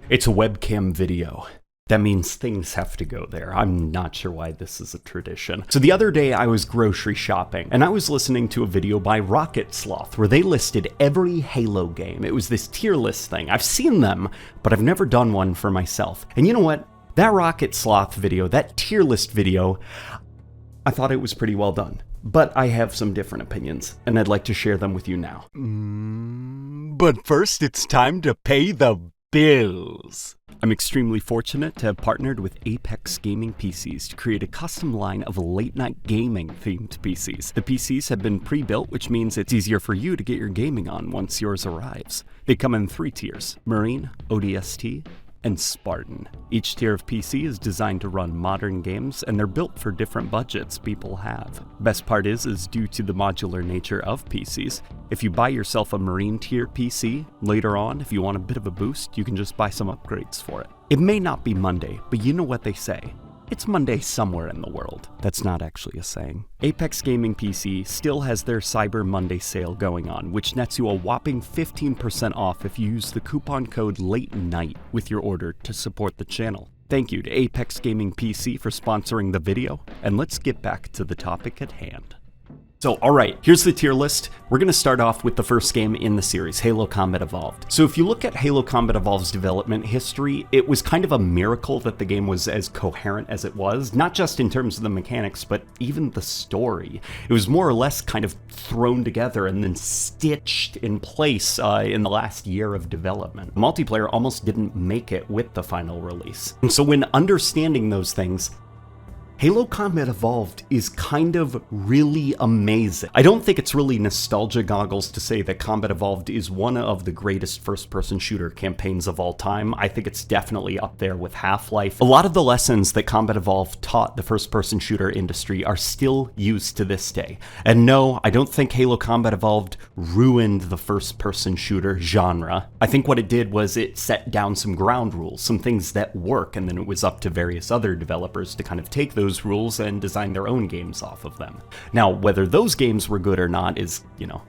It's a webcam video. That means things have to go there. I'm not sure why this is a tradition. So the other day I was grocery shopping and I was listening to a video by Rocket Sloth where they listed every Halo game. It was this tier list thing. I've seen them, but I've never done one for myself. And you know what? That Rocket Sloth video, that tier list video, I thought it was pretty well done. But I have some different opinions, and I'd like to share them with you now. But first, it's time to pay the bills. I'm extremely fortunate to have partnered with Apex Gaming PCs to create a custom line of late-night gaming themed PCs. The PCs have been pre-built, which means it's easier for you to get your gaming on once yours arrives. They come in 3 tiers: Marine, ODST, and Spartan. Each tier of PC is designed to run modern games, and they're built for different budgets people have. Best part is due to the modular nature of PCs, if you buy yourself a Marine tier PC, later on, if you want a bit of a boost, you can just buy some upgrades for it. It may not be Monday, but you know what they say. It's Monday somewhere in the world. That's not actually a saying. Apex Gaming PC still has their Cyber Monday sale going on, which nets you a whopping 15% off if you use the coupon code LATENIGHT with your order to support the channel. Thank you to Apex Gaming PC for sponsoring the video, and let's get back to the topic at hand. So, alright, here's the tier list. We're going to start off with the first game in the series, Halo Combat Evolved. So if you look at Halo Combat Evolved's development history, it was kind of a miracle that the game was as coherent as it was, not just in terms of the mechanics, but even the story. It was more or less kind of thrown together and then stitched in place in the last year of development. Multiplayer almost didn't make it with the final release. And so when understanding those things, Halo Combat Evolved is kind of really amazing. I don't think it's really nostalgia goggles to say that Combat Evolved is one of the greatest first-person shooter campaigns of all time. I think it's definitely up there with Half-Life. A lot of the lessons that Combat Evolved taught the first-person shooter industry are still used to this day. And no, I don't think Halo Combat Evolved ruined the first-person shooter genre. I think what it did was it set down some ground rules, some things that work, and then it was up to various other developers to kind of take those rules and design their own games off of them. Now, whether those games were good or not is,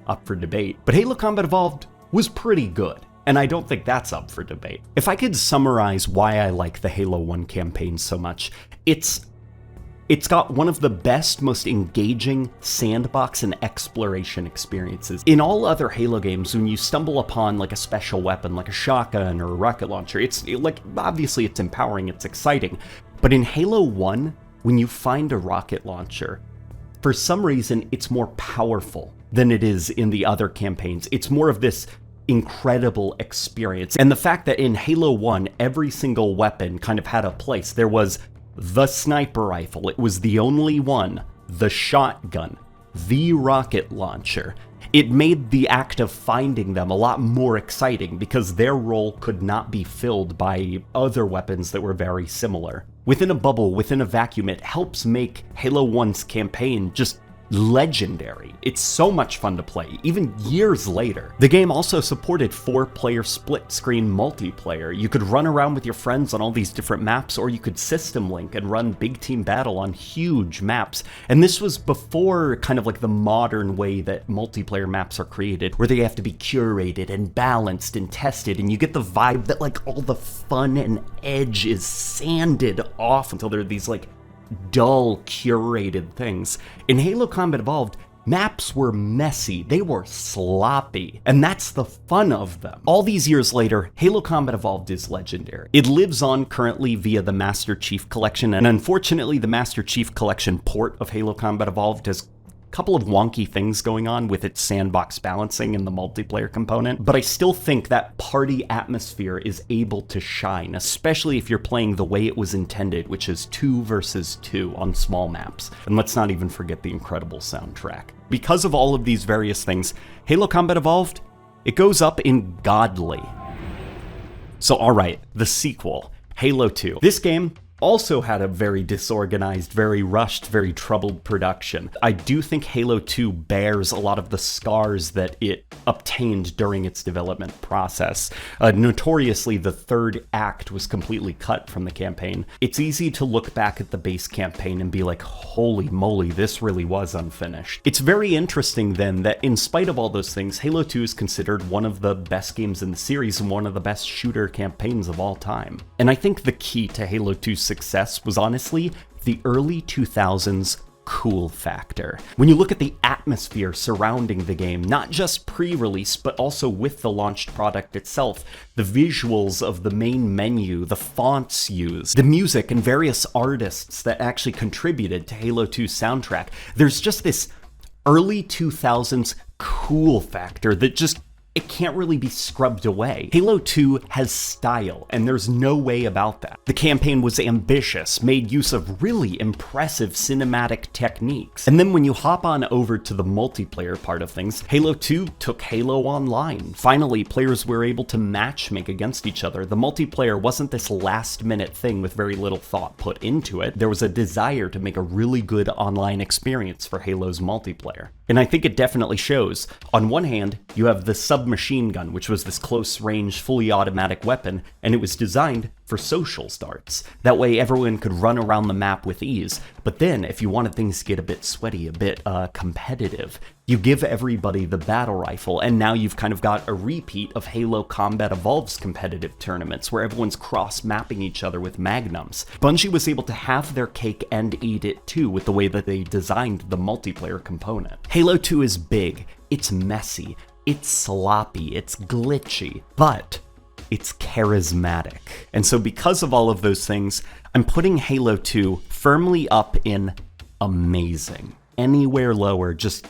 up for debate, but Halo Combat Evolved was pretty good, and I don't think that's up for debate. If I could summarize why I like the Halo 1 campaign so much, it's got one of the best, most engaging sandbox and exploration experiences. In all other Halo games, when you stumble upon like a special weapon, like a shotgun or a rocket launcher, obviously it's empowering, it's exciting, but in Halo 1, when you find a rocket launcher, for some reason, it's more powerful than it is in the other campaigns. It's more of this incredible experience. And the fact that in Halo 1, every single weapon kind of had a place. There was the sniper rifle. It was the only one. The shotgun. The rocket launcher. It made the act of finding them a lot more exciting because their role could not be filled by other weapons that were very similar. Within a bubble, within a vacuum, it helps make Halo 1's campaign just legendary. It's so much fun to play, even years later. The game also supported 4-player split-screen multiplayer. You could run around with your friends on all these different maps, or you could system link and run big team battle on huge maps. And this was before kind of like the modern way that multiplayer maps are created, where they have to be curated and balanced and tested, and you get the vibe that like all the fun and edge is sanded off until they're these like dull, curated things. In Halo Combat Evolved, maps were messy, they were sloppy, and that's the fun of them. All these years later, Halo Combat Evolved is legendary. It lives on currently via the Master Chief Collection, and unfortunately the Master Chief Collection port of Halo Combat Evolved has couple of wonky things going on with its sandbox balancing and the multiplayer component, but I still think that party atmosphere is able to shine, especially if you're playing the way it was intended, which is 2 versus 2 on small maps. And let's not even forget the incredible soundtrack. Because of all of these various things, Halo Combat Evolved, it goes up in godly. So alright, the sequel, Halo 2. This game also had a very disorganized, very rushed, very troubled production. I do think Halo 2 bears a lot of the scars that it obtained during its development process. Notoriously, the third act was completely cut from the campaign. It's easy to look back at the base campaign and be like, holy moly, this really was unfinished. It's very interesting then that in spite of all those things, Halo 2 is considered one of the best games in the series and one of the best shooter campaigns of all time. And I think the key to Halo 2's success was honestly the early 2000s cool factor. When you look at the atmosphere surrounding the game, not just pre-release, but also with the launched product itself, the visuals of the main menu, the fonts used, the music and various artists that actually contributed to Halo 2's soundtrack, there's just this early 2000s cool factor that just it can't really be scrubbed away. Halo 2 has style, and there's no way about that. The campaign was ambitious, made use of really impressive cinematic techniques. And then when you hop on over to the multiplayer part of things, Halo 2 took Halo online. Finally, players were able to matchmake against each other. The multiplayer wasn't this last-minute thing with very little thought put into it. There was a desire to make a really good online experience for Halo's multiplayer. And I think it definitely shows. On one hand, you have the submachine gun, which was this close-range, fully automatic weapon, and it was designed for social starts. That way everyone could run around the map with ease. But then, if you wanted things to get a bit sweaty, a bit competitive, you give everybody the battle rifle, and now you've kind of got a repeat of Halo Combat Evolved's competitive tournaments, where everyone's cross-mapping each other with magnums. Bungie was able to have their cake and eat it too with the way that they designed the multiplayer component. Halo 2 is big, it's messy, it's sloppy, it's glitchy, but it's charismatic. And so because of all of those things, I'm putting Halo 2 firmly up in amazing. Anywhere lower just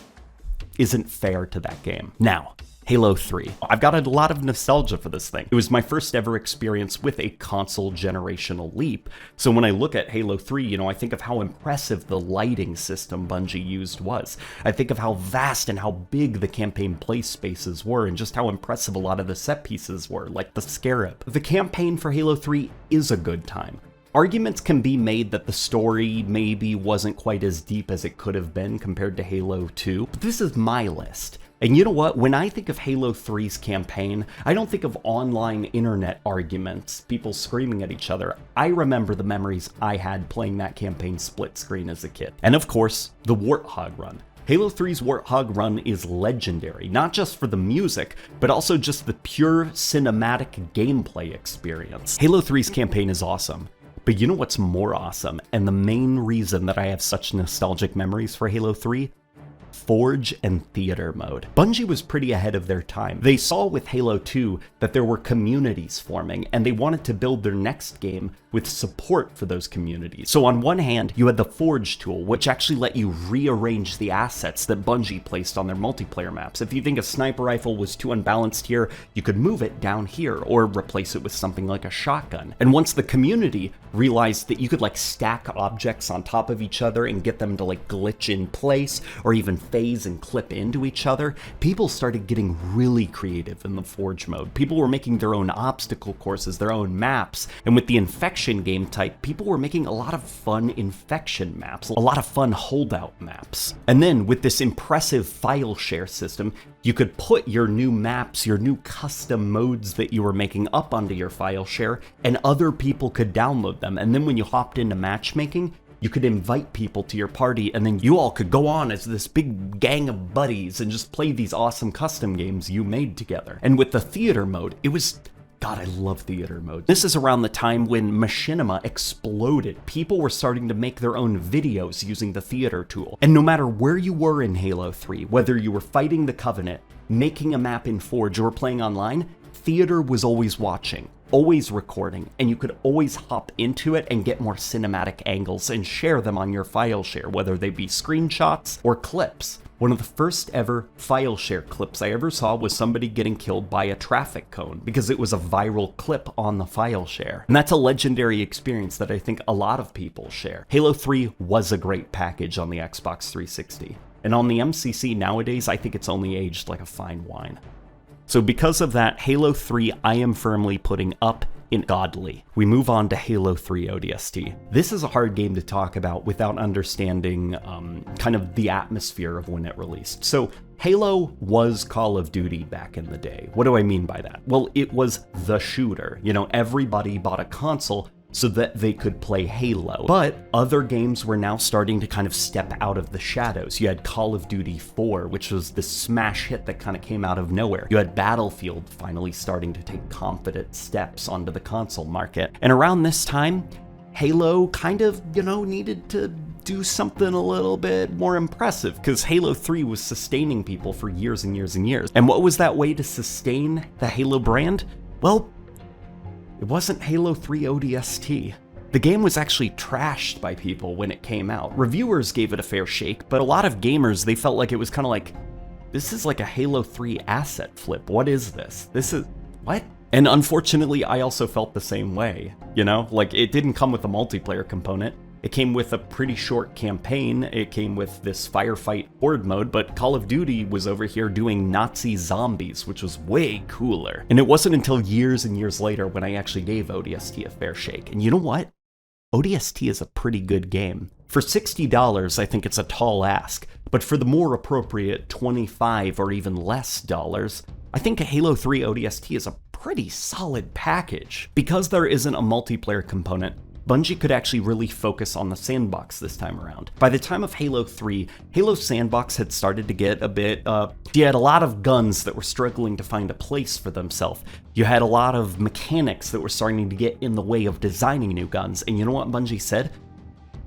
isn't fair to that game. Now, Halo 3. I've got a lot of nostalgia for this thing. It was my first ever experience with a console generational leap. So when I look at Halo 3, I think of how impressive the lighting system Bungie used was. I think of how vast and how big the campaign play spaces were, and just how impressive a lot of the set pieces were, like the Scarab. The campaign for Halo 3 is a good time. Arguments can be made that the story maybe wasn't quite as deep as it could have been compared to Halo 2, but this is my list. And you know what? When I think of Halo 3's campaign, I don't think of online internet arguments, people screaming at each other. I remember the memories I had playing that campaign split screen as a kid. And of course, the Warthog run. Halo 3's Warthog run is legendary, not just for the music, but also just the pure cinematic gameplay experience. Halo 3's campaign is awesome. But you know what's more awesome, and the main reason that I have such nostalgic memories for Halo 3? Forge and Theater mode. Bungie was pretty ahead of their time. They saw with Halo 2 that there were communities forming, and they wanted to build their next game with support for those communities. So on one hand, you had the Forge tool, which actually let you rearrange the assets that Bungie placed on their multiplayer maps. If you think a sniper rifle was too unbalanced here, you could move it down here, or replace it with something like a shotgun. And once the community realized that you could stack objects on top of each other and get them to glitch in place, or even phase and clip into each other, people started getting really creative in the Forge mode. People were making their own obstacle courses, their own maps, and with the Infection game type, people were making a lot of fun Infection maps, a lot of fun holdout maps. And then with this impressive file share system, you could put your new maps, your new custom modes that you were making up onto your file share, and other people could download them. And then when you hopped into matchmaking, you could invite people to your party, and then you all could go on as this big gang of buddies and just play these awesome custom games you made together. And with the Theater mode, it was... God, I love Theater mode. This is around the time when machinima exploded. People were starting to make their own videos using the Theater tool. And no matter where you were in Halo 3, whether you were fighting the Covenant, making a map in Forge, or playing online, Theater was always watching, always recording, and you could always hop into it and get more cinematic angles and share them on your file share, whether they be screenshots or clips. One of the first ever file share clips I ever saw was somebody getting killed by a traffic cone, because it was a viral clip on the file share. And that's a legendary experience that I think a lot of people share. Halo 3 was a great package on the Xbox 360. And on the MCC nowadays, I think it's only aged like a fine wine. So because of that, Halo 3 I am firmly putting up in godly. We move on to Halo 3 ODST. This is a hard game to talk about without understanding kind of the atmosphere of when it released. So Halo was Call of Duty back in the day. What do I mean by that? Well, it was the shooter. You know, everybody bought a console so that they could play Halo. But other games were now starting to kind of step out of the shadows. You had Call of Duty 4, which was the smash hit that kind of came out of nowhere. You had Battlefield finally starting to take confident steps onto the console market. And around this time, Halo kind of, you know, needed to do something a little bit more impressive, because Halo 3 was sustaining people for years and years and years. And what was that way to sustain the Halo brand? Well, it wasn't Halo 3 ODST. The game was actually trashed by people when it came out. Reviewers gave it a fair shake, but a lot of gamers, they felt like it was kind of like, this is like a Halo 3 asset flip. What is this? This is, what? And unfortunately, I also felt the same way, you know? Like, it didn't come with a multiplayer component. It came with a pretty short campaign. It came with this firefight horde mode, but Call of Duty was over here doing Nazi zombies, which was way cooler. And it wasn't until years and years later when I actually gave ODST a fair shake. And you know what? ODST is a pretty good game. For $60, I think it's a tall ask, but for the more appropriate $25 or even less dollars, I think a Halo 3 ODST is a pretty solid package. Because there isn't a multiplayer component, Bungie could actually really focus on the sandbox this time around. By the time of Halo 3, Halo's sandbox had started to get a bit, you had a lot of guns that were struggling to find a place for themselves. You had a lot of mechanics that were starting to get in the way of designing new guns, and you know what Bungie said?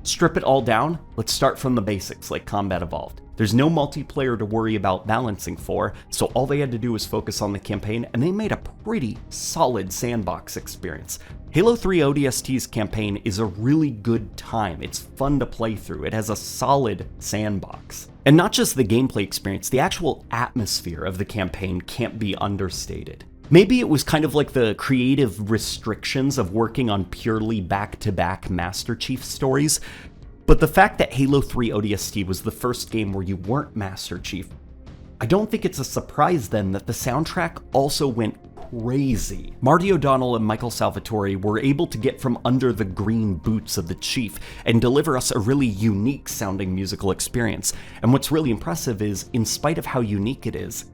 Strip it all down, let's start from the basics, like Combat Evolved. There's no multiplayer to worry about balancing for, so all they had to do was focus on the campaign, and they made a pretty solid sandbox experience. Halo 3 ODST's campaign is a really good time. It's fun to play through. It has a solid sandbox. And not just the gameplay experience, the actual atmosphere of the campaign can't be understated. Maybe it was kind of like the creative restrictions of working on purely back-to-back Master Chief stories, but the fact that Halo 3 ODST was the first game where you weren't Master Chief, I don't think it's a surprise then that the soundtrack also went crazy. Marty O'Donnell and Michael Salvatore were able to get from under the green boots of the Chief and deliver us a really unique sounding musical experience. And what's really impressive is, in spite of how unique it is,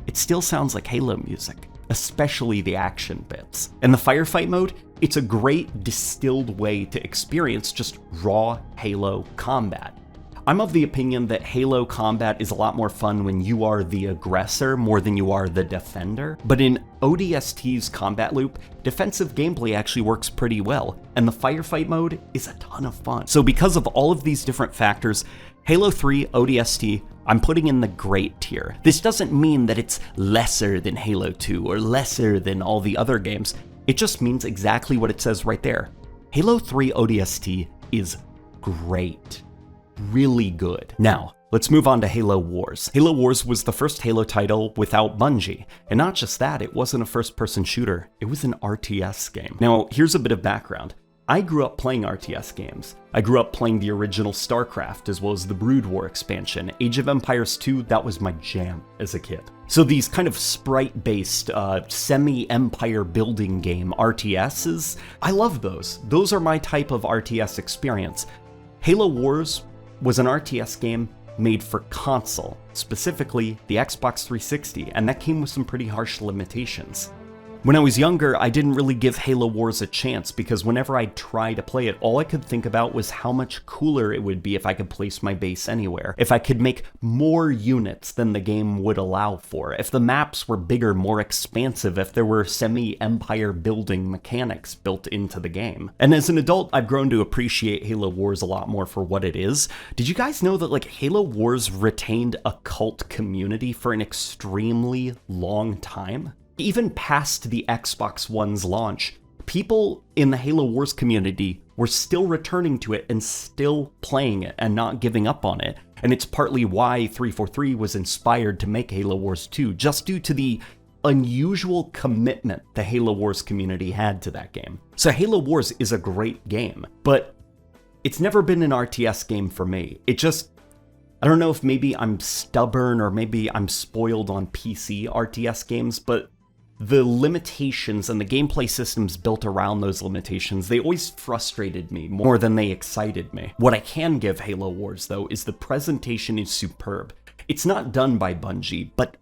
it still sounds like Halo music, especially the action bits. And the firefight mode, it's a great distilled way to experience just raw Halo combat. I'm of the opinion that Halo combat is a lot more fun when you are the aggressor more than you are the defender, but in ODST's combat loop, defensive gameplay actually works pretty well, and the firefight mode is a ton of fun. So because of all of these different factors, Halo 3 ODST, I'm putting in the great tier. This doesn't mean that it's lesser than Halo 2 or lesser than all the other games. It just means exactly what it says right there. Halo 3 ODST is great. Really good. Now, let's move on to Halo Wars. Halo Wars was the first Halo title without Bungie. And not just that, it wasn't a first-person shooter. It was an RTS game. Now, here's a bit of background. I grew up playing RTS games. I grew up playing the original StarCraft as well as the Brood War expansion. Age of Empires 2, that was my jam as a kid. So these kind of sprite-based, semi-empire building game RTSs, I love those. Those are my type of RTS experience. Halo Wars was an RTS game made for console, specifically the Xbox 360, and that came with some pretty harsh limitations. When I was younger, I didn't really give Halo Wars a chance because whenever I'd try to play it, all I could think about was how much cooler it would be if I could place my base anywhere, if I could make more units than the game would allow for, if the maps were bigger, more expansive, if there were semi-empire building mechanics built into the game. And as an adult, I've grown to appreciate Halo Wars a lot more for what it is. Did you guys know that Halo Wars retained a cult community for an extremely long time? Even past the Xbox One's launch, people in the Halo Wars community were still returning to it and still playing it and not giving up on it. And it's partly why 343 was inspired to make Halo Wars 2, just due to the unusual commitment the Halo Wars community had to that game. So Halo Wars is a great game, but it's never been an RTS game for me. I don't know if maybe I'm stubborn or maybe I'm spoiled on PC RTS games, but the limitations and the gameplay systems built around those limitations, they always frustrated me more than they excited me. What I can give Halo Wars, though, is the presentation is superb. It's not done by Bungie, but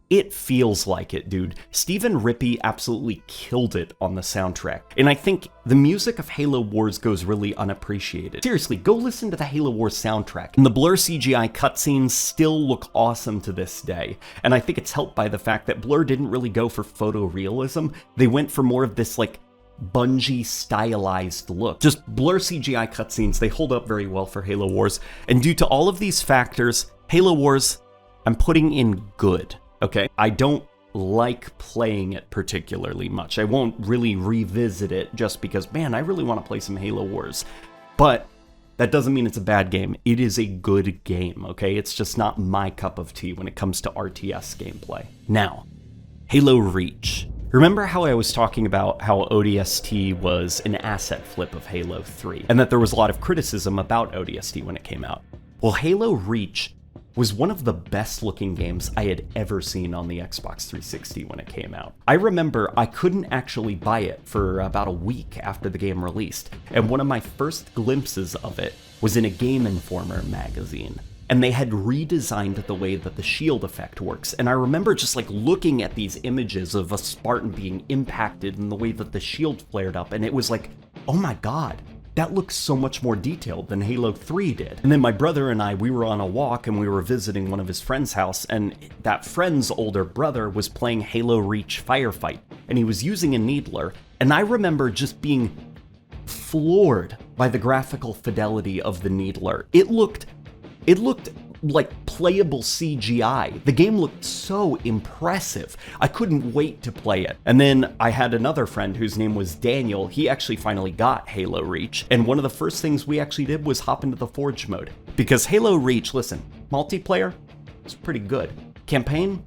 it feels like it, dude. Stephen Rippey absolutely killed it on the soundtrack. And I think the music of Halo Wars goes really unappreciated. Seriously, go listen to the Halo Wars soundtrack. And the Blur CGI cutscenes still look awesome to this day. And I think it's helped by the fact that Blur didn't really go for photorealism. They went for more of this, like, Bungie stylized look. Just Blur CGI cutscenes, they hold up very well for Halo Wars. And due to all of these factors, Halo Wars, I'm putting in good. Okay, I don't like playing it particularly much. I won't really revisit it just because, man, I really want to play some Halo Wars. But that doesn't mean it's a bad game. It is a good game, okay? It's just not my cup of tea when it comes to RTS gameplay. Now, Halo Reach. Remember how I was talking about how ODST was an asset flip of Halo 3, and that there was a lot of criticism about ODST when it came out? Well, Halo Reach was one of the best looking games I had ever seen on the Xbox 360 when it came out. I remember I couldn't actually buy it for about a week after the game released, and one of my first glimpses of it was in a Game Informer magazine. And they had redesigned the way that the shield effect works. And I remember just like looking at these images of a Spartan being impacted and the way that the shield flared up, and it was like, oh my god, that looks so much more detailed than Halo 3 did. And then my brother and I, we were on a walk and we were visiting one of his friend's house, and that friend's older brother was playing Halo Reach Firefight, and he was using a needler, and I remember just being floored by the graphical fidelity of the needler. It looked like playable CGI. The game looked so impressive. I couldn't wait to play it. And then I had another friend whose name was Daniel. He actually finally got Halo Reach. And one of the first things we actually did was hop into the Forge mode. Because Halo Reach, listen, multiplayer is pretty good. Campaign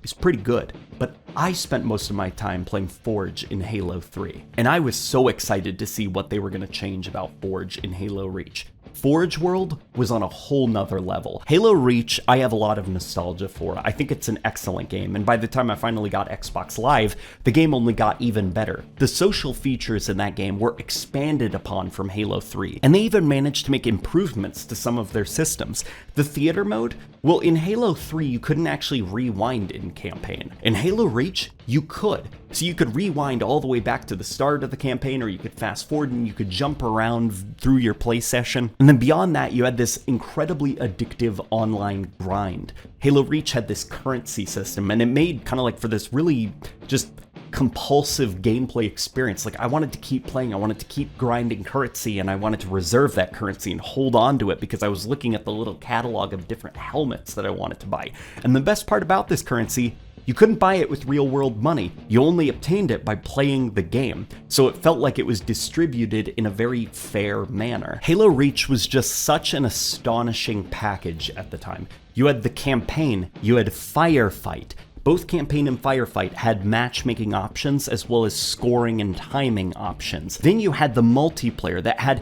is pretty good. But I spent most of my time playing Forge in Halo 3. And I was so excited to see what they were going to change about Forge in Halo Reach. Forge World was on a whole nother level. Halo Reach, I have a lot of nostalgia for. I think it's an excellent game, and by the time I finally got Xbox Live, the game only got even better. The social features in that game were expanded upon from Halo 3, and they even managed to make improvements to some of their systems. The theater mode? Well, in Halo 3, you couldn't actually rewind in campaign. In Halo Reach, you could. So you could rewind all the way back to the start of the campaign, or you could fast forward and you could jump around through your play session. And then beyond that, you had this incredibly addictive online grind. Halo Reach had this currency system, and it made kind of like for this really just compulsive gameplay experience. Like, I wanted to keep playing, I wanted to keep grinding currency, and I wanted to reserve that currency and hold on to it because I was looking at the little catalog of different helmets that I wanted to buy. And the best part about this currency, you couldn't buy it with real-world money. You only obtained it by playing the game, so it felt like it was distributed in a very fair manner. Halo Reach was just such an astonishing package at the time. You had the campaign, you had Firefight. Both campaign and Firefight had matchmaking options as well as scoring and timing options. Then you had the multiplayer that had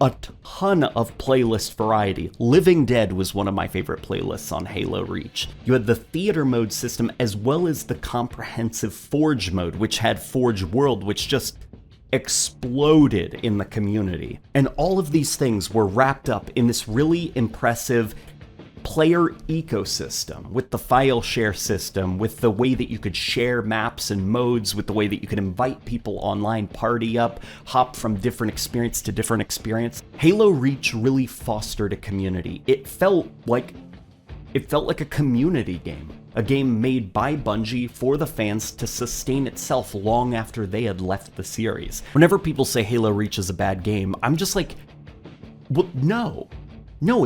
a ton of playlist variety. Living Dead was one of my favorite playlists on Halo Reach. You had the theater mode system as well as the comprehensive Forge mode, which had Forge World, which just exploded in the community. And all of these things were wrapped up in this really impressive player ecosystem, with the file share system, with the way that you could share maps and modes, with the way that you could invite people online, party up, hop from different experience to different experience. Halo Reach really fostered a community. It felt like a community game. A game made by Bungie for the fans to sustain itself long after they had left the series. Whenever people say Halo Reach is a bad game, I'm just like, well, no,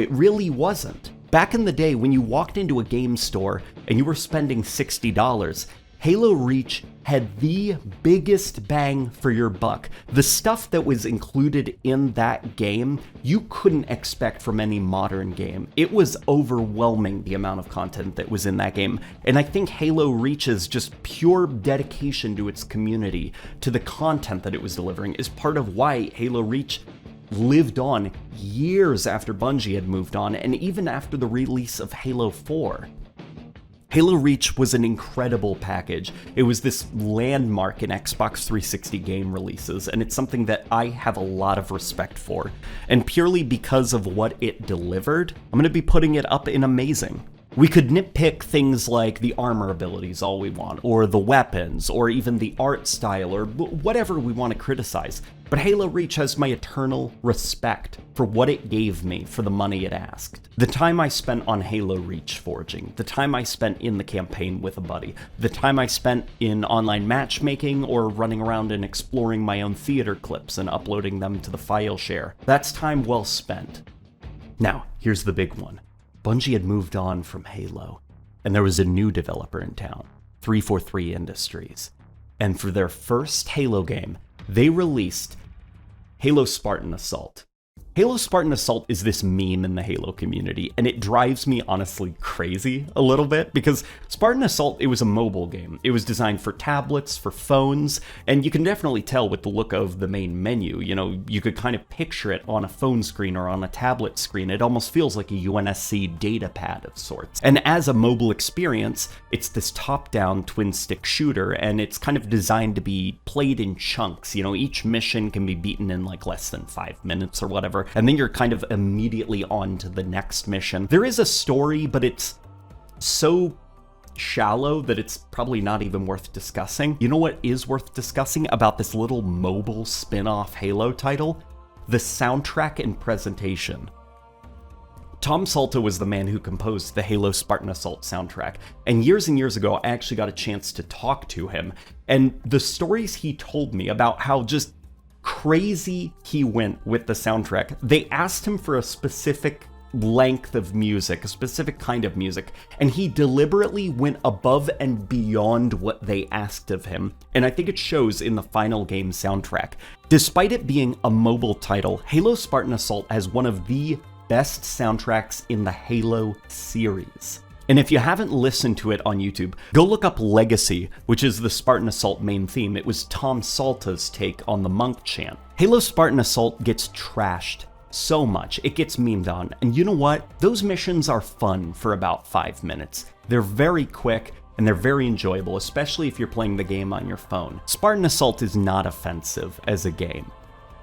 it really wasn't. Back in the day, when you walked into a game store and you were spending $60, Halo Reach had the biggest bang for your buck. The stuff that was included in that game, you couldn't expect from any modern game. It was overwhelming, the amount of content that was in that game. And I think Halo Reach's just pure dedication to its community, to the content that it was delivering, is part of why Halo Reach lived on years after Bungie had moved on, and even after the release of Halo 4. Halo Reach was an incredible package. It was this landmark in Xbox 360 game releases, and it's something that I have a lot of respect for. And purely because of what it delivered, I'm going to be putting it up in amazing. We could nitpick things like the armor abilities all we want, or the weapons, or even the art style, or whatever we want to criticize. But Halo Reach has my eternal respect for what it gave me for the money it asked. The time I spent on Halo Reach forging, the time I spent in the campaign with a buddy, the time I spent in online matchmaking or running around and exploring my own theater clips and uploading them to the file share, that's time well spent. Now, here's the big one. Bungie had moved on from Halo, and there was a new developer in town, 343 Industries. And for their first Halo game, they released Halo Spartan Assault. Halo Spartan Assault is this meme in the Halo community, and it drives me honestly crazy a little bit, because Spartan Assault, it was a mobile game. It was designed for tablets, for phones, and you can definitely tell with the look of the main menu. You know, you could kind of picture it on a phone screen or on a tablet screen. It almost feels like a UNSC data pad of sorts. And as a mobile experience, it's this top-down twin-stick shooter, and it's kind of designed to be played in chunks. You know, each mission can be beaten in like less than 5 minutes or whatever, and then you're kind of immediately on to the next mission. There is a story, but it's so shallow that it's probably not even worth discussing. You know what is worth discussing about this little mobile spin-off Halo title? The soundtrack and presentation. Tom Salta was the man who composed the Halo Spartan Assault soundtrack, and years ago I actually got a chance to talk to him, and the stories he told me about how just crazy he went with the soundtrack. They asked him for a specific length of music, a specific kind of music, and he deliberately went above and beyond what they asked of him, and I think it shows in the final game soundtrack. Despite it being a mobile title, Halo Spartan Assault has one of the best soundtracks in the Halo series. And if you haven't listened to it on YouTube, go look up Legacy, which is the Spartan Assault main theme. It was Tom Salta's take on the monk chant. Halo Spartan Assault gets trashed so much, it gets memed on, and you know what? Those missions are fun for about 5 minutes. They're very quick, and they're very enjoyable, especially if you're playing the game on your phone. Spartan Assault is not offensive as a game.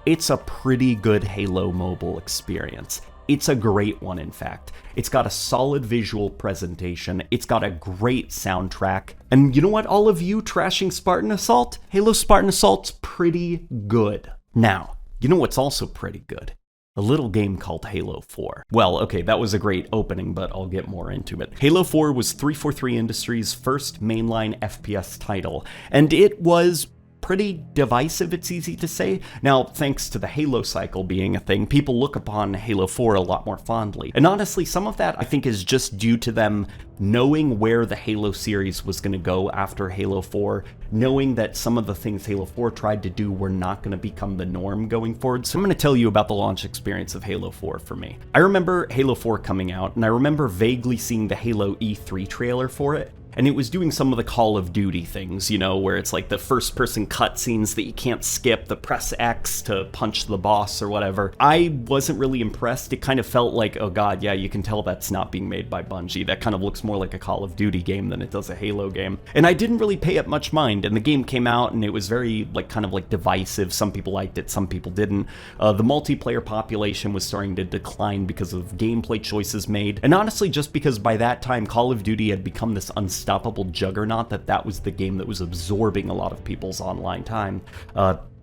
It's a pretty good Halo mobile experience. It's a great one, in fact. It's got a solid visual presentation, it's got a great soundtrack, and you know what, all of you trashing Spartan Assault? Halo Spartan Assault's pretty good. Now, you know what's also pretty good? A little game called Halo 4. Well, okay, that was a great opening, but I'll get more into it. Halo 4 was 343 Industries' first mainline FPS title, and it was pretty divisive, it's easy to say. Now, thanks to the Halo cycle being a thing, people look upon Halo 4 a lot more fondly. And honestly, some of that I think is just due to them knowing where the Halo series was going to go after Halo 4, knowing that some of the things Halo 4 tried to do were not going to become the norm going forward. So I'm going to tell you about the launch experience of Halo 4 for me. I remember Halo 4 coming out, and I remember vaguely seeing the Halo E3 trailer for it. And it was doing some of the Call of Duty things, you know, where it's like the first-person cutscenes that you can't skip, the press X to punch the boss or whatever. I wasn't really impressed. It kind of felt like, oh god, yeah, you can tell that's not being made by Bungie. That kind of looks more like a Call of Duty game than it does a Halo game. And I didn't really pay it much mind, and the game came out, and it was very, kind of divisive. Some people liked it, some people didn't. The multiplayer population was starting to decline because of gameplay choices made, and honestly, just because by that time, Call of Duty had become this unstoppable juggernaut that was the game that was absorbing a lot of people's online time.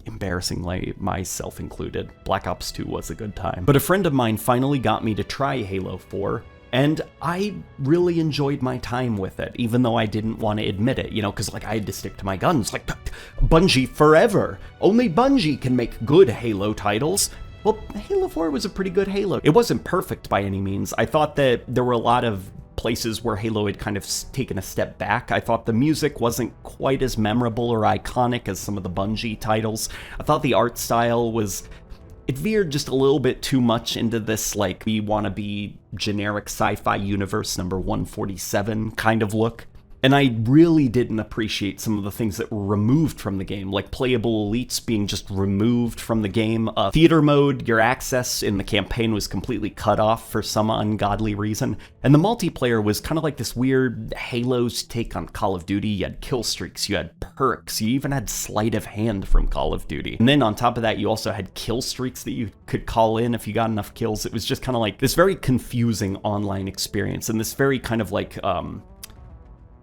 Embarrassingly, myself included. Black Ops 2 was a good time. But a friend of mine finally got me to try Halo 4, and I really enjoyed my time with it, even though I didn't want to admit it, because I had to stick to my guns. Bungie forever! Only Bungie can make good Halo titles! Well, Halo 4 was a pretty good Halo. It wasn't perfect by any means. I thought that there were a lot of places where Halo had kind of taken a step back. I thought the music wasn't quite as memorable or iconic as some of the Bungie titles. I thought the art style it veered just a little bit too much into this, we want to be generic sci-fi universe number 147 kind of look. And I really didn't appreciate some of the things that were removed from the game, like playable elites being just removed from the game. Theater mode, your access in the campaign was completely cut off for some ungodly reason. And the multiplayer was kind of like this weird Halo's take on Call of Duty. You had kill streaks, you had perks, you even had sleight of hand from Call of Duty. And then on top of that, you also had kill streaks that you could call in if you got enough kills. It was just kind of like this very confusing online experience and this very kind of like,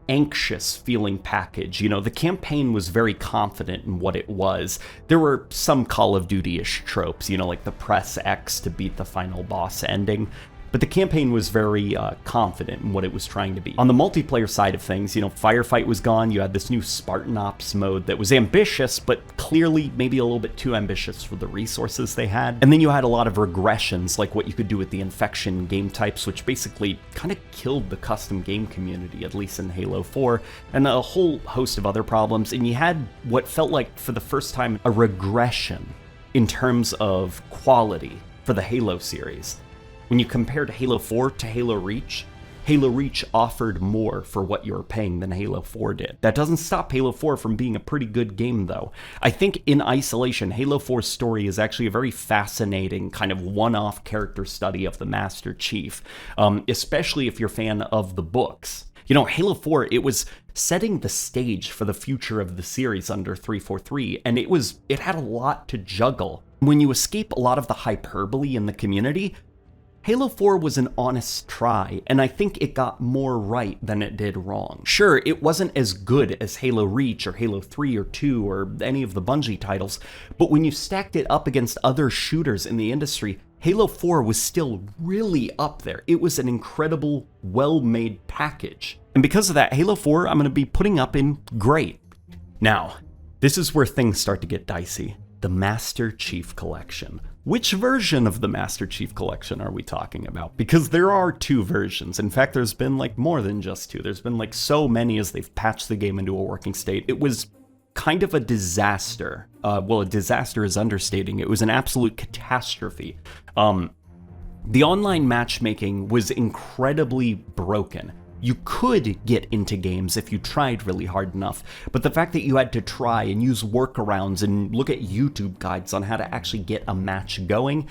anxious feeling package. You know, the campaign was very confident in what it was. There were some Call of Duty-ish tropes, you know, like the press X to beat the final boss ending. But the campaign was very confident in what it was trying to be. On the multiplayer side of things, you know, Firefight was gone. You had this new Spartan Ops mode that was ambitious, but clearly maybe a little bit too ambitious for the resources they had. And then you had a lot of regressions, like what you could do with the infection game types, which basically kind of killed the custom game community, at least in Halo 4, and a whole host of other problems. And you had what felt like, for the first time, a regression in terms of quality for the Halo series. When you compared Halo 4 to Halo Reach offered more for what you were paying than Halo 4 did. That doesn't stop Halo 4 from being a pretty good game, though. I think in isolation, Halo 4's story is actually a very fascinating kind of one-off character study of the Master Chief, especially if you're a fan of the books. You know, Halo 4, it was setting the stage for the future of the series under 343, and it had a lot to juggle. When you escape a lot of the hyperbole in the community, Halo 4 was an honest try, and I think it got more right than it did wrong. Sure, it wasn't as good as Halo Reach or Halo 3 or 2 or any of the Bungie titles, but when you stacked it up against other shooters in the industry, Halo 4 was still really up there. It was an incredible, well-made package. And because of that, Halo 4 I'm going to be putting up in great. Now, this is where things start to get dicey. The Master Chief Collection. Which version of the Master Chief Collection are we talking about? Because there are two versions. In fact, there's been like more than just two. There's been like so many as they've patched the game into a working state. It was kind of a disaster. Well, a disaster is understating. It was an absolute catastrophe. The online matchmaking was incredibly broken. You could get into games if you tried really hard enough, but the fact that you had to try and use workarounds and look at YouTube guides on how to actually get a match going,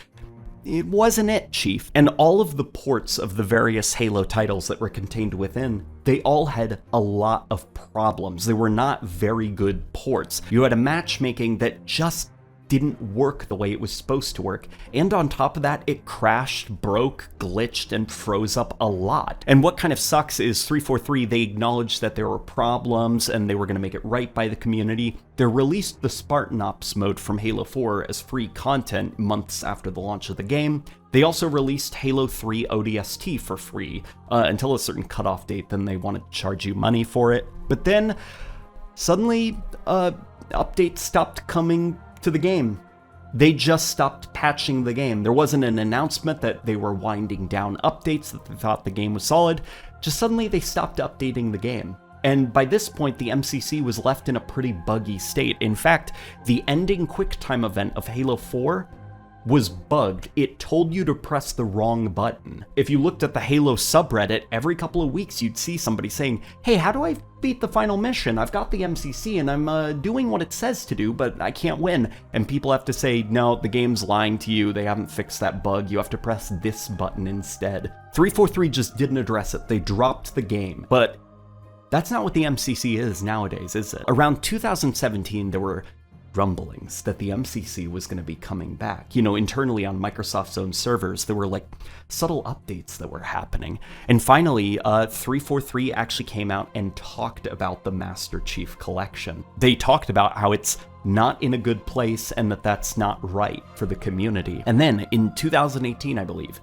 it wasn't it, Chief. And all of the ports of the various Halo titles that were contained within, they all had a lot of problems. They were not very good ports. You had a matchmaking that just didn't work the way it was supposed to work, and on top of that, it crashed, broke, glitched, and froze up a lot. And what kind of sucks is 343, they acknowledged that there were problems and they were going to make it right by the community. They released the Spartan Ops mode from Halo 4 as free content months after the launch of the game. They also released Halo 3 ODST for free until a certain cutoff date, then they wanted to charge you money for it. But then, suddenly, updates stopped coming to the game. They just stopped patching the game. There wasn't an announcement that they were winding down updates, that they thought the game was solid. Just suddenly they stopped updating the game. And by this point, the MCC was left in a pretty buggy state. In fact, the ending QuickTime event of Halo 4 was bugged. It told you to press the wrong button. If you looked at the Halo subreddit, every couple of weeks you'd see somebody saying, hey, how do I beat the final mission? I've got the MCC and I'm doing what it says to do, but I can't win. And people have to say, no, the game's lying to you. They haven't fixed that bug. You have to press this button instead. 343 just didn't address it. They dropped the game. But that's not what the MCC is nowadays, is it? Around 2017, there were rumblings that the MCC was going to be coming back. You know, internally on Microsoft's own servers, there were like subtle updates that were happening. And finally, 343 actually came out and talked about the Master Chief Collection. They talked about how it's not in a good place and that that's not right for the community. And then in 2018, I believe,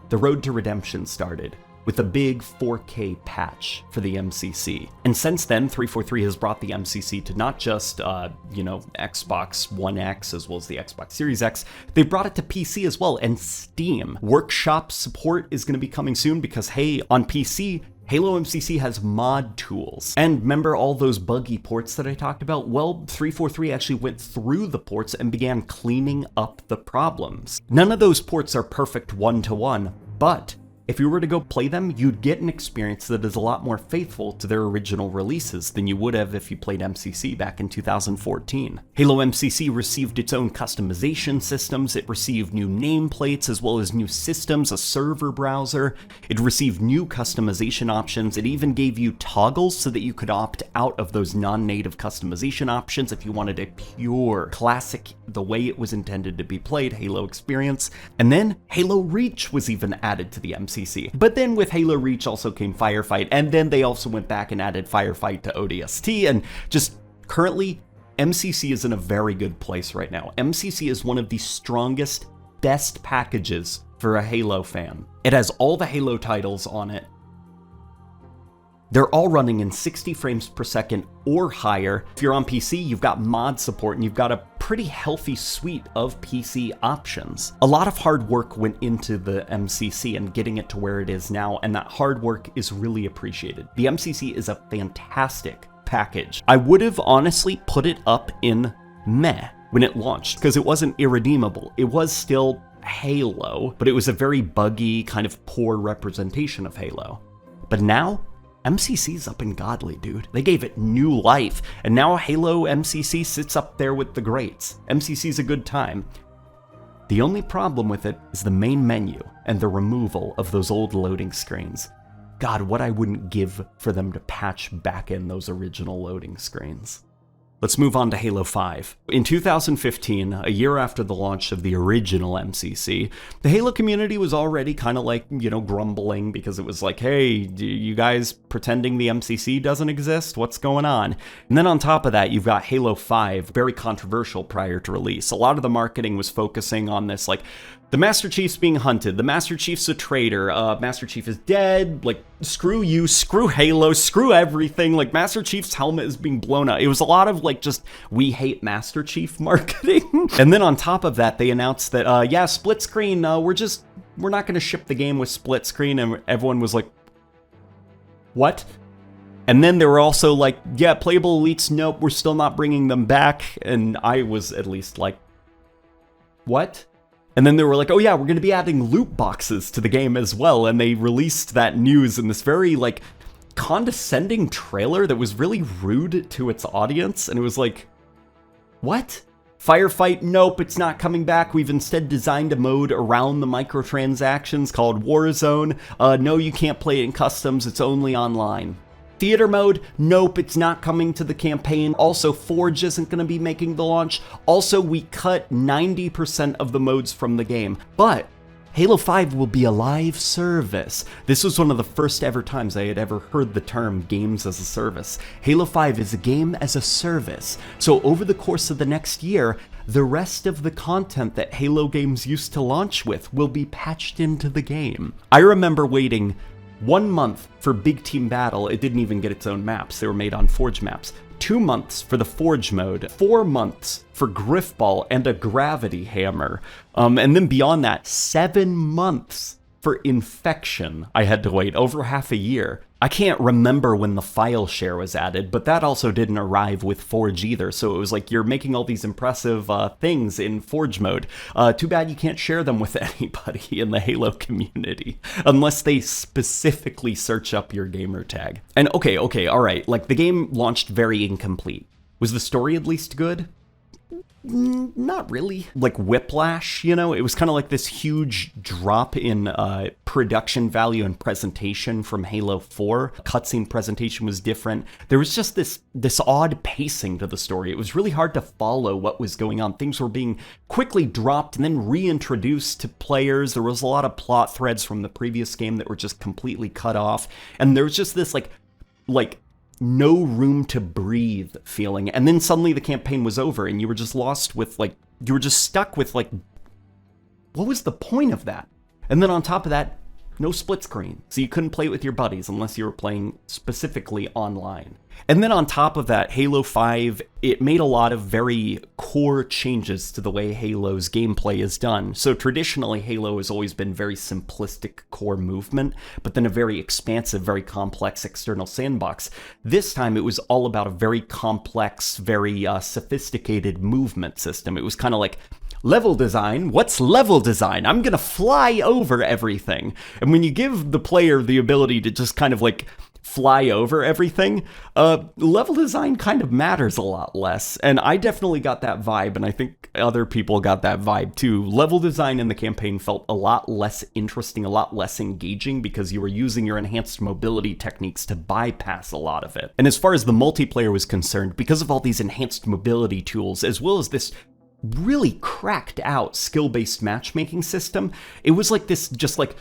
the Road to Redemption started with a big 4K patch for the MCC. And since then, 343 has brought the MCC to not just, Xbox One X as well as the Xbox Series X, they brought it to PC as well, and Steam. Workshop support is going to be coming soon because, hey, on PC, Halo MCC has mod tools. And remember all those buggy ports that I talked about? Well, 343 actually went through the ports and began cleaning up the problems. None of those ports are perfect one-to-one, but if you were to go play them, you'd get an experience that is a lot more faithful to their original releases than you would have if you played MCC back in 2014. Halo MCC received its own customization systems, it received new nameplates as well as new systems, a server browser, it received new customization options, it even gave you toggles so that you could opt out of those non-native customization options if you wanted a pure, classic, the way it was intended to be played Halo experience. And then Halo Reach was even added to the MCC. But then with Halo Reach also came Firefight, and then they also went back and added Firefight to ODST, and just currently, MCC is in a very good place right now. MCC is one of the strongest, best packages for a Halo fan. It has all the Halo titles on it. They're all running in 60 frames per second or higher. If you're on PC, you've got mod support and you've got a pretty healthy suite of PC options. A lot of hard work went into the MCC and getting it to where it is now, and that hard work is really appreciated. The MCC is a fantastic package. I would have honestly put it up in meh when it launched because it wasn't irredeemable. It was still Halo, but it was a very buggy, kind of poor representation of Halo. But now, MCC's up and godly, dude. They gave it new life, and now Halo MCC sits up there with the greats. MCC's a good time. The only problem with it is the main menu and the removal of those old loading screens. God, what I wouldn't give for them to patch back in those original loading screens. Let's move on to Halo 5. In 2015, a year after the launch of the original MCC, the Halo community was already kind of like, grumbling because it was like, hey, you guys pretending the MCC doesn't exist? What's going on? And then on top of that, you've got Halo 5, very controversial prior to release. A lot of the marketing was focusing on this, like, the Master Chief's being hunted, the Master Chief's a traitor, Master Chief is dead, like, screw you, screw Halo, screw everything, like, Master Chief's helmet is being blown up. It was a lot of, like, just, we hate Master Chief marketing. And then on top of that, they announced that, yeah, split screen, we're not gonna ship the game with split screen, and everyone was like, what? And then they were also like, yeah, playable elites, nope, we're still not bringing them back, and I was at least like, what? And then they were like, oh yeah, we're going to be adding loot boxes to the game as well. And they released that news in this very, like, condescending trailer that was really rude to its audience. And it was like, what? Firefight, nope, it's not coming back. We've instead designed a mode around the microtransactions called Warzone. No, you can't play it in customs, it's only online. Theater mode, nope, it's not coming to the campaign. Also, Forge isn't going to be making the launch. Also, we cut 90% of the modes from the game. But Halo 5 will be a live service. This was one of the first ever times I had ever heard the term games as a service. Halo 5 is a game as a service. So over the course of the next year, the rest of the content that Halo games used to launch with will be patched into the game. I remember waiting 1 month for Big Team Battle. It didn't even get its own maps. They were made on Forge maps. 2 months for the Forge mode. 4 months for Griffball and a Gravity Hammer. And then beyond that, 7 months for Infection. I had to wait over half a year. I can't remember when the file share was added, but that also didn't arrive with Forge either. So it was like, you're making all these impressive things in Forge mode. Too bad you can't share them with anybody in the Halo community, unless they specifically search up your gamer tag. And okay, all right, like, the game launched very incomplete. Was the story at least good? Not really. Like Whiplash, it was kind of like this huge drop in production value and presentation from Halo 4. Cutscene presentation was different. There was just this odd pacing to the story. It was really hard to follow what was going on. Things were being quickly dropped and then reintroduced to players. There was a lot of plot threads from the previous game that were just completely cut off. And there was just this like no room to breathe feeling. And then suddenly the campaign was over and you were just lost with, like, you were just stuck with, like, what was the point of that? And then on top of that, no split screen. So you couldn't play it with your buddies unless you were playing specifically online. And then on top of that, Halo 5, it made a lot of very core changes to the way Halo's gameplay is done. So traditionally, Halo has always been very simplistic core movement, but then a very expansive, very complex external sandbox. This time, it was all about a very complex, very sophisticated movement system. It was kind of like level design. What's level design? I'm gonna fly over everything. And when you give the player the ability to just kind of like fly over everything, level design kind of matters a lot less. And I definitely got that vibe, and I think other people got that vibe too. Level design in the campaign felt a lot less interesting, a lot less engaging, because you were using your enhanced mobility techniques to bypass a lot of it. And as far as the multiplayer was concerned, because of all these enhanced mobility tools, as well as this really cracked out skill-based matchmaking system, it was like this, just like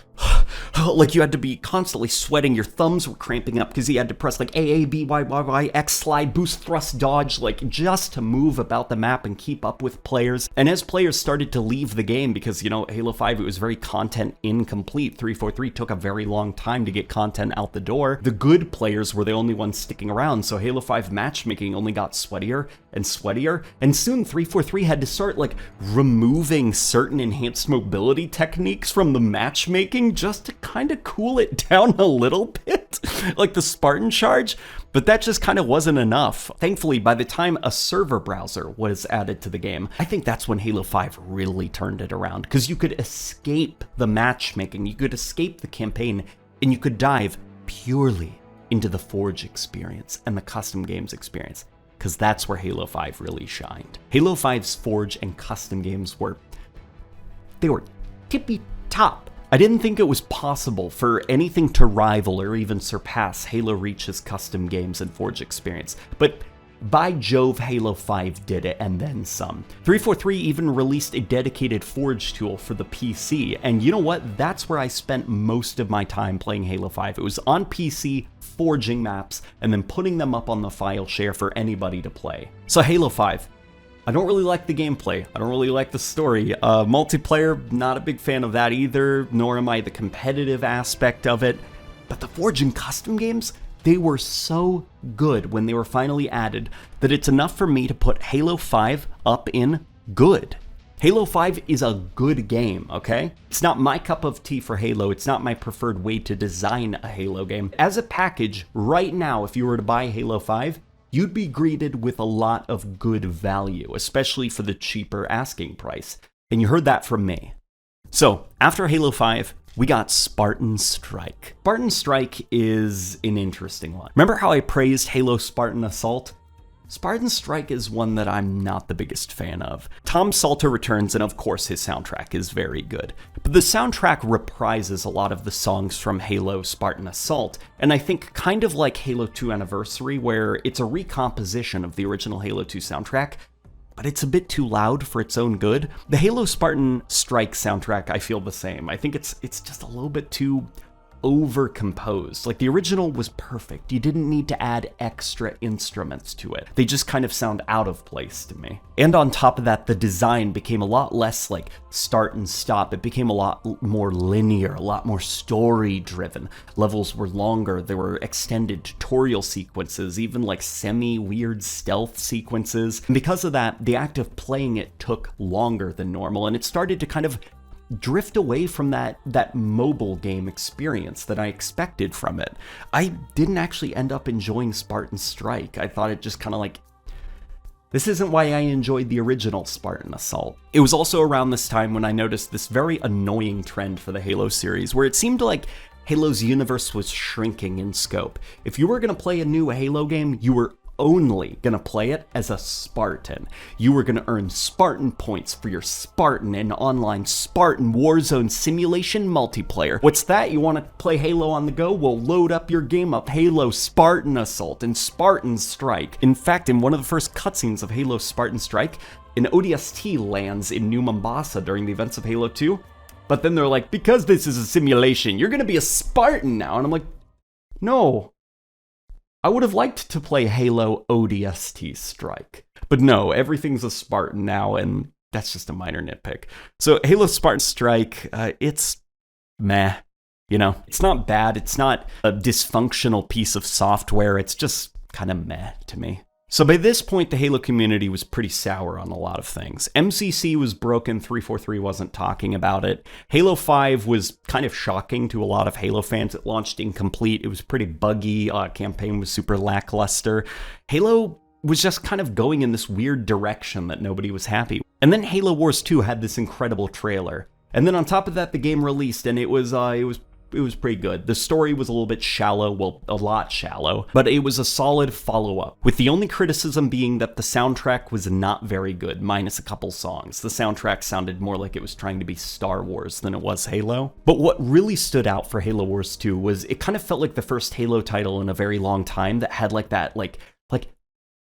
you had to be constantly sweating, your thumbs were cramping up because you had to press like A, B, Y, X, slide, boost, thrust, dodge, like just to move about the map and keep up with players. And as players started to leave the game, because, you know, Halo 5, it was very content incomplete, 343 took a very long time to get content out the door, the good players were the only ones sticking around, so Halo 5 matchmaking only got sweatier and sweatier, and soon 343 had to start like removing certain enhanced mobility techniques from the matchmaking just to kind of cool it down a little bit, like the Spartan charge, but that just kind of wasn't enough. Thankfully, by the time a server browser was added to the game, I think that's when Halo 5 really turned it around, because you could escape the matchmaking, you could escape the campaign, and you could dive purely into the Forge experience and the custom games experience, because that's where Halo 5 really shined. Halo 5's Forge and custom games were tippy top. I didn't think it was possible for anything to rival or even surpass Halo Reach's custom games and Forge experience, but by Jove, Halo 5 did it, and then some. 343 even released a dedicated Forge tool for the PC, and you know what? That's where I spent most of my time playing Halo 5. It was on PC, forging maps, and then putting them up on the file share for anybody to play. So Halo 5. I don't really like the gameplay. I don't really like the story. Multiplayer, not a big fan of that either, nor am I the competitive aspect of it. But the Forge and custom games, they were so good when they were finally added that it's enough for me to put Halo 5 up in good. Halo 5 is a good game, okay? It's not my cup of tea for Halo, it's not my preferred way to design a Halo game. As a package, right now, if you were to buy Halo 5, you'd be greeted with a lot of good value, especially for the cheaper asking price. And you heard that from me. So, after Halo 5, we got Spartan Strike. Spartan Strike is an interesting one. Remember how I praised Halo Spartan Assault? Spartan Strike is one that I'm not the biggest fan of. Tom Salter returns, and of course his soundtrack is very good. But the soundtrack reprises a lot of the songs from Halo Spartan Assault, and I think kind of like Halo 2 Anniversary, where it's a recomposition of the original Halo 2 soundtrack, but it's a bit too loud for its own good. The Halo Spartan Strike soundtrack, I feel the same. I think it's just a little bit too over-composed. Like, the original was perfect. You didn't need to add extra instruments to it. They just kind of sound out of place to me. And on top of that, the design became a lot less like start and stop. It became a lot more linear, a lot more story-driven. Levels were longer, there were extended tutorial sequences, even like semi-weird stealth sequences. And because of that, the act of playing it took longer than normal, and it started to kind of drift away from that mobile game experience that I expected from it. I didn't actually end up enjoying Spartan Strike. I thought it just kind of like, this isn't why I enjoyed the original Spartan Assault. It was also around this time when I noticed this very annoying trend for the Halo series, where it seemed like Halo's universe was shrinking in scope. If you were going to play a new Halo game, you were only gonna play it as a Spartan. You were gonna earn Spartan points for your Spartan and online Spartan Warzone simulation multiplayer. What's that? You wanna play Halo on the go? Well, load up your game of Halo Spartan Assault and Spartan Strike. In fact, in one of the first cutscenes of Halo Spartan Strike, an ODST lands in New Mombasa during the events of Halo 2, but then they're like, because this is a simulation, you're gonna be a Spartan now. And I'm like, no. I would have liked to play Halo ODST Strike, but no, everything's a Spartan now, and that's just a minor nitpick. So Halo Spartan Strike, it's meh, you know? It's not bad, it's not a dysfunctional piece of software, it's just kind of meh to me. So by this point, the Halo community was pretty sour on a lot of things. MCC was broken, 343 wasn't talking about it. Halo 5 was kind of shocking to a lot of Halo fans. It launched incomplete, it was pretty buggy, campaign was super lackluster. Halo was just kind of going in this weird direction that nobody was happy. And then Halo Wars 2 had this incredible trailer. And then on top of that, the game released, and it was pretty good. The story was a little bit shallow, well, a lot shallow, but it was a solid follow-up, with the only criticism being that the soundtrack was not very good, minus a couple songs. The soundtrack sounded more like it was trying to be Star Wars than it was Halo. But what really stood out for Halo Wars 2 was it kind of felt like the first Halo title in a very long time that had like that, like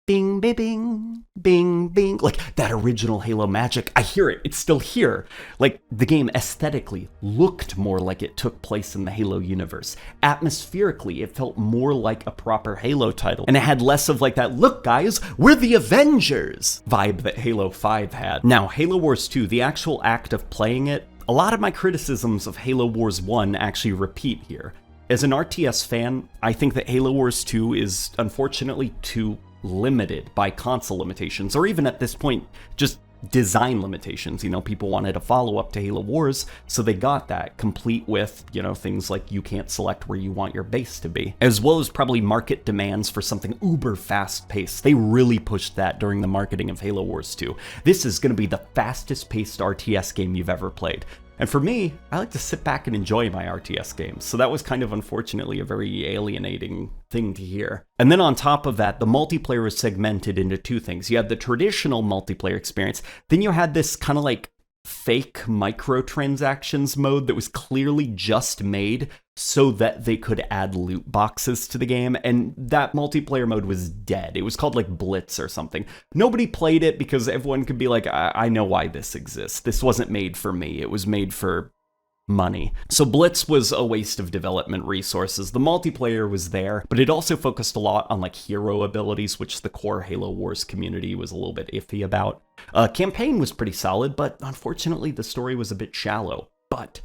bing, bing, bing, bing, bing, like that original Halo magic. I hear it, it's still here. Like, the game aesthetically looked more like it took place in the Halo universe. Atmospherically, it felt more like a proper Halo title. And it had less of like that, look guys, we're the Avengers vibe that Halo 5 had. Now, Halo Wars 2, the actual act of playing it, a lot of my criticisms of Halo Wars 1 actually repeat here. As an RTS fan, I think that Halo Wars 2 is unfortunately too limited by console limitations, or even at this point, just design limitations. You know, people wanted a follow-up to Halo Wars, so they got that, complete with, you know, things like you can't select where you want your base to be, as well as probably market demands for something uber fast-paced. They really pushed that during the marketing of Halo Wars 2. This is going to be the fastest-paced RTS game you've ever played. And for me, I like to sit back and enjoy my RTS games, so that was kind of unfortunately a very alienating thing to hear. And then on top of that, the multiplayer was segmented into two things. You had the traditional multiplayer experience, then you had this kind of like fake microtransactions mode that was clearly just made so that they could add loot boxes to the game, and that multiplayer mode was dead. It was called like Blitz or something. Nobody played it because everyone could be like, I know why this exists. This wasn't made for me. It was made for money. So Blitz was a waste of development resources. The multiplayer was there, but it also focused a lot on like hero abilities, which the core Halo Wars community was a little bit iffy about. Campaign was pretty solid, but unfortunately the story was a bit shallow. But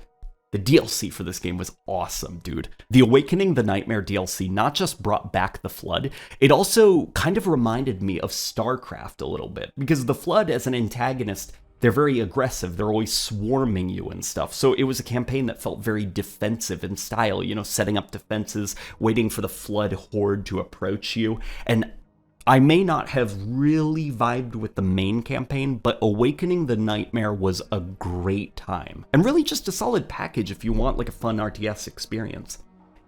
the DLC for this game was awesome, dude. The Awakening the Nightmare DLC not just brought back the Flood, it also kind of reminded me of StarCraft a little bit, because the Flood as an antagonist, they're very aggressive, they're always swarming you and stuff, so it was a campaign that felt very defensive in style, you know, setting up defenses, waiting for the Flood horde to approach you, and I may not have really vibed with the main campaign, but Awakening the Nightmare was a great time. And really just a solid package if you want like a fun RTS experience.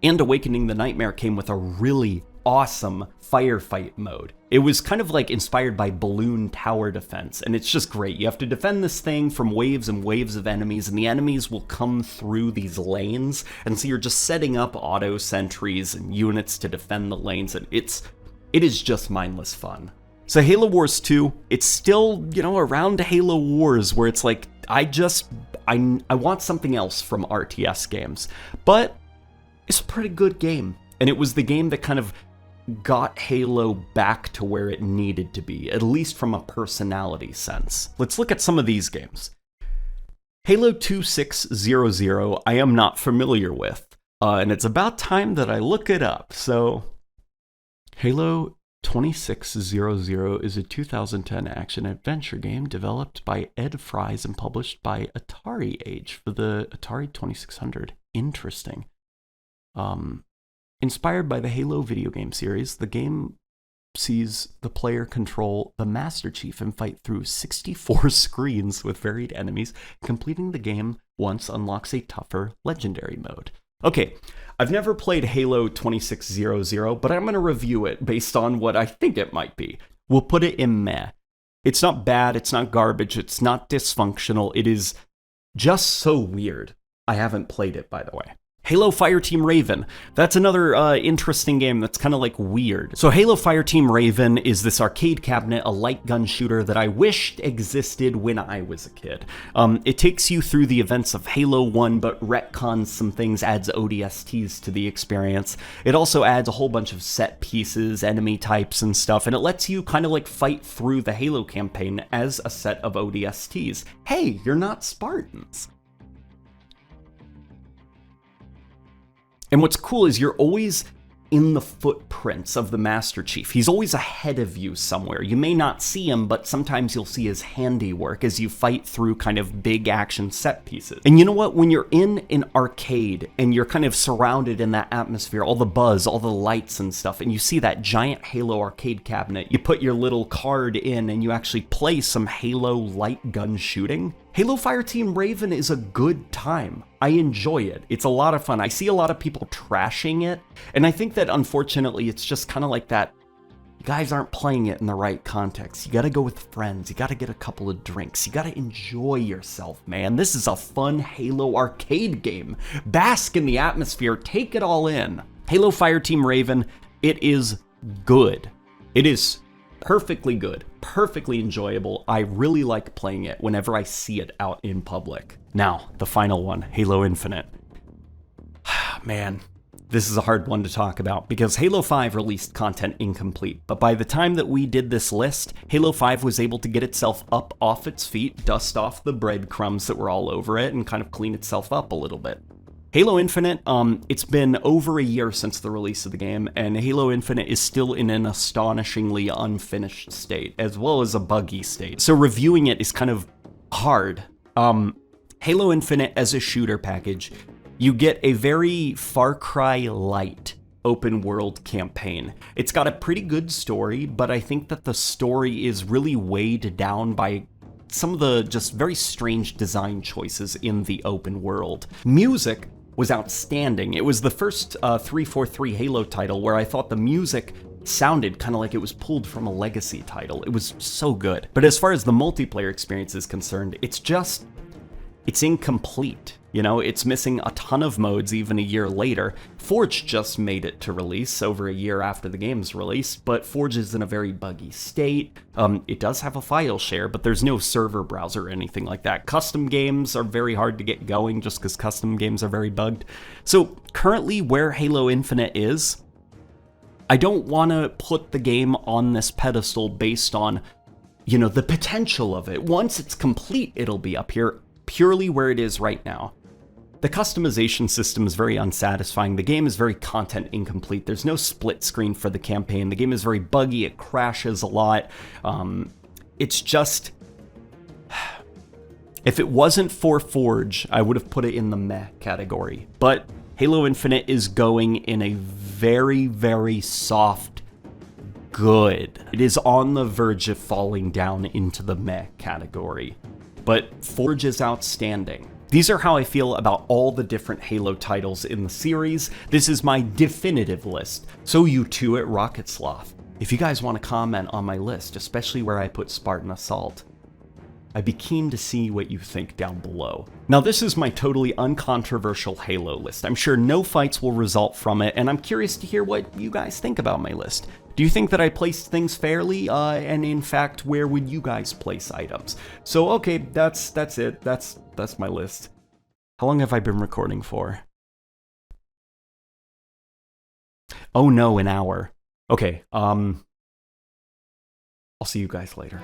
And Awakening the Nightmare came with a really awesome firefight mode. It was kind of like inspired by balloon tower defense, and it's just great. You have to defend this thing from waves and waves of enemies, and the enemies will come through these lanes, and so you're just setting up auto sentries and units to defend the lanes, and it is just mindless fun. So Halo Wars 2, it's still, you know, around Halo Wars where it's like, I want something else from RTS games. But it's a pretty good game. And it was the game that kind of got Halo back to where it needed to be, at least from a personality sense. Let's look at some of these games. Halo 2600, I am not familiar with. And it's about time that I look it up, so Halo 2600 is a 2010 action-adventure game developed by Ed Fries and published by Atari Age for the Atari 2600. Interesting. Inspired by the Halo video game series, the game sees the player control the Master Chief and fight through 64 screens with varied enemies. Completing the game once unlocks a tougher legendary mode. Okay, I've never played Halo 2600, but I'm going to review it based on what I think it might be. We'll put it in meh. It's not bad, it's not garbage, it's not dysfunctional, it is just so weird. I haven't played it, by the way. Halo Fireteam Raven. That's another interesting game that's kind of like weird. So Halo Fireteam Raven is this arcade cabinet, a light gun shooter that I wished existed when I was a kid. It takes you through the events of Halo 1, but retcons some things, adds ODSTs to the experience. It also adds a whole bunch of set pieces, enemy types and stuff, and it lets you kind of like fight through the Halo campaign as a set of ODSTs. Hey, you're not Spartans. And what's cool is you're always in the footprints of the Master Chief. He's always ahead of you somewhere. You may not see him, but sometimes you'll see his handiwork as you fight through kind of big action set pieces. And you know what? When you're in an arcade and you're kind of surrounded in that atmosphere, all the buzz, all the lights and stuff, and you see that giant Halo arcade cabinet, you put your little card in and you actually play some Halo light gun shooting. Halo Fireteam Raven is a good time. I enjoy it. It's a lot of fun. I see a lot of people trashing it, and I think that unfortunately it's just kind of like that. You guys aren't playing it in the right context. You gotta go with friends. You gotta get a couple of drinks. You gotta enjoy yourself, man. This is a fun Halo arcade game. Bask in the atmosphere. Take it all in. Halo Fireteam Raven, it is good. It is perfectly good, perfectly enjoyable. I really like playing it whenever I see it out in public. Now, the final one, Halo Infinite. Man, this is a hard one to talk about because Halo 5 released content incomplete, but by the time that we did this list, Halo 5 was able to get itself up off its feet, dust off the breadcrumbs that were all over it, and kind of clean itself up a little bit. Halo Infinite, it's been over a year since the release of the game, and Halo Infinite is still in an astonishingly unfinished state, as well as a buggy state. So reviewing it is kind of hard. Halo Infinite as a shooter package, you get a very Far Cry light open world campaign. It's got a pretty good story, but I think that the story is really weighed down by some of the just very strange design choices in the open world. Music was outstanding. It was the first 343 Halo title where I thought the music sounded kind of like it was pulled from a legacy title. It was so good. But as far as the multiplayer experience is concerned, it's incomplete. You know, it's missing a ton of modes even a year later. Forge just made it to release over a year after the game's release, but Forge is in a very buggy state. It does have a file share, but there's no server browser or anything like that. Custom games are very hard to get going just because custom games are very bugged. So currently where Halo Infinite is, I don't want to put the game on this pedestal based on, you know, the potential of it. Once it's complete, it'll be up here purely where it is right now. The customization system is very unsatisfying. The game is very content incomplete. There's no split screen for the campaign. The game is very buggy. It crashes a lot. It's just... If it wasn't for Forge, I would have put it in the meh category. But Halo Infinite is going in a very, very soft good. It is on the verge of falling down into the meh category. But Forge is outstanding. These are how I feel about all the different Halo titles in the series. This is my definitive list. So you too at Rocket Sloth. If you guys want to comment on my list, especially where I put Spartan Assault, I'd be keen to see what you think down below. Now this is my totally uncontroversial Halo list. I'm sure no fights will result from it, and I'm curious to hear what you guys think about my list. Do you think that I placed things fairly? And in fact, where would you guys place items? So okay, that's it. That's my list. How long have I been recording for? Oh no, an hour. Okay, I'll see you guys later.